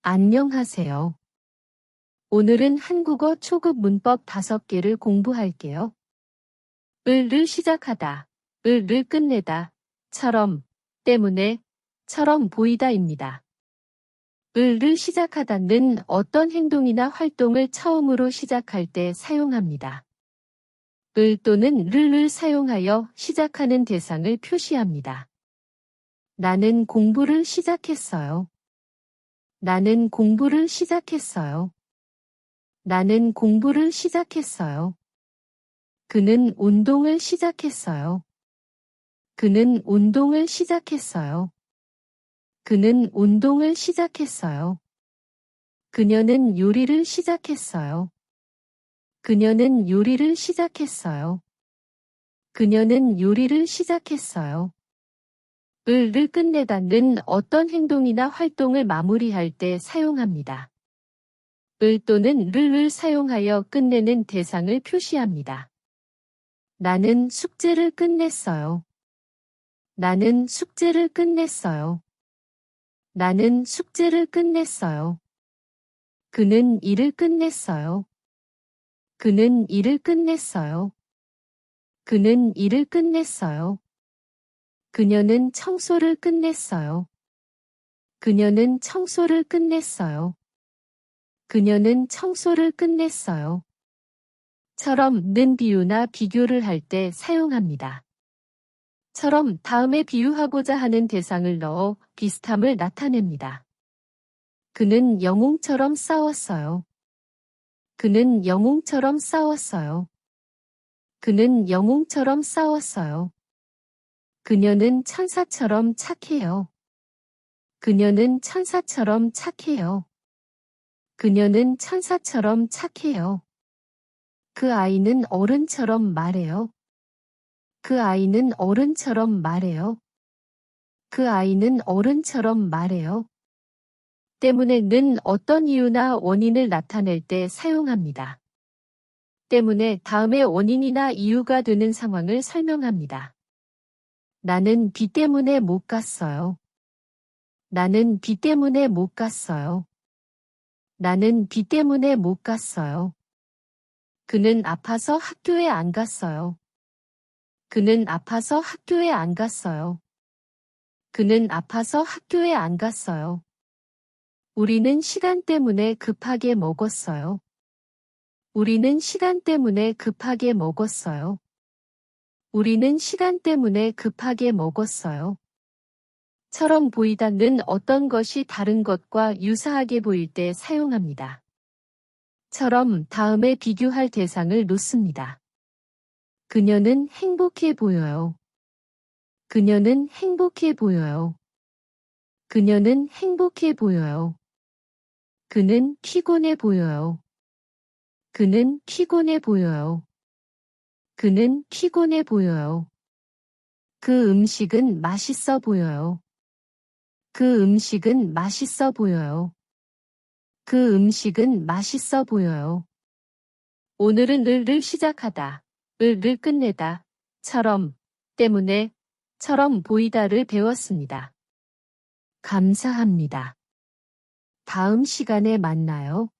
안녕하세요. 오늘은 한국어 초급 문법 5개를 공부할게요. 을을 시작하다, 을을 끝내다, 처럼, 때문에, 처럼 보이다입니다. 을을 시작하다는 어떤 행동이나 활동을 처음으로 시작할 때 사용합니다. 을 또는 를 사용하여 시작하는 대상을 표시합니다. 나는 공부를 시작했어요. 나는 공부를 시작했어요. 나는 공부를 시작했어요. 그는 운동을 시작했어요. 그는 운동을 시작했어요. 그는 운동을 시작했어요. 그녀는 요리를 시작했어요. 그녀는 요리를 시작했어요. 그녀는 요리를 시작했어요. 을을 끝내다는 어떤 행동이나 활동을 마무리할 때 사용합니다. 을 또는 를 사용하여 끝내는 대상을 표시합니다. 나는 숙제를 끝냈어요. 나는 숙제를 끝냈어요. 나는 숙제를 끝냈어요. 그는 일을 끝냈어요. 그는 일을 끝냈어요. 그는 일을 끝냈어요. 그녀는 청소를 끝냈어요. 그녀는 청소를 끝냈어요. 그녀는 청소를 끝냈어요. 처럼는 비유나 비교를 할 때 사용합니다. 처럼 다음에 비유하고자 하는 대상을 넣어 비슷함을 나타냅니다. 그는 영웅처럼 싸웠어요. 그는 영웅처럼 싸웠어요. 그는 영웅처럼 싸웠어요. 그녀는 천사처럼 착해요. 그녀는 천사처럼 착해요. 그녀는 천사처럼 착해요. 그 아이는 어른처럼 말해요. 그 아이는 어른처럼 말해요. 그 아이는 어른처럼 말해요. 때문에는 어떤 이유나 원인을 나타낼 때 사용합니다. 때문에 다음에 원인이나 이유가 되는 상황을 설명합니다. 나는 비 때문에 못 갔어요. 나는 비 때문에 못 갔어요. 나는 비 때문에 못 갔어요. 그는 아파서 학교에 안 갔어요. 그는 아파서 학교에 안 갔어요. 그는 아파서 학교에 안 갔어요. 우리는 시간 때문에 급하게 먹었어요. 우리는 시간 때문에 급하게 먹었어요. 우리는 시간 때문에 급하게 먹었어요. 처럼 보이다는 어떤 것이 다른 것과 유사하게 보일 때 사용합니다. 처럼 다음에 비교할 대상을 놓습니다. 그녀는 행복해 보여요. 그녀는 행복해 보여요. 그녀는 행복해 보여요. 그는 피곤해 보여요. 그는 피곤해 보여요. 그는 피곤해 보여요. 그 음식은 맛있어 보여요. 그 음식은 맛있어 보여요. 그 음식은 맛있어 보여요. 오늘은 을을 시작하다, 을을 끝내다, 처럼, 때문에, 처럼 보이다를 배웠습니다. 감사합니다. 다음 시간에 만나요.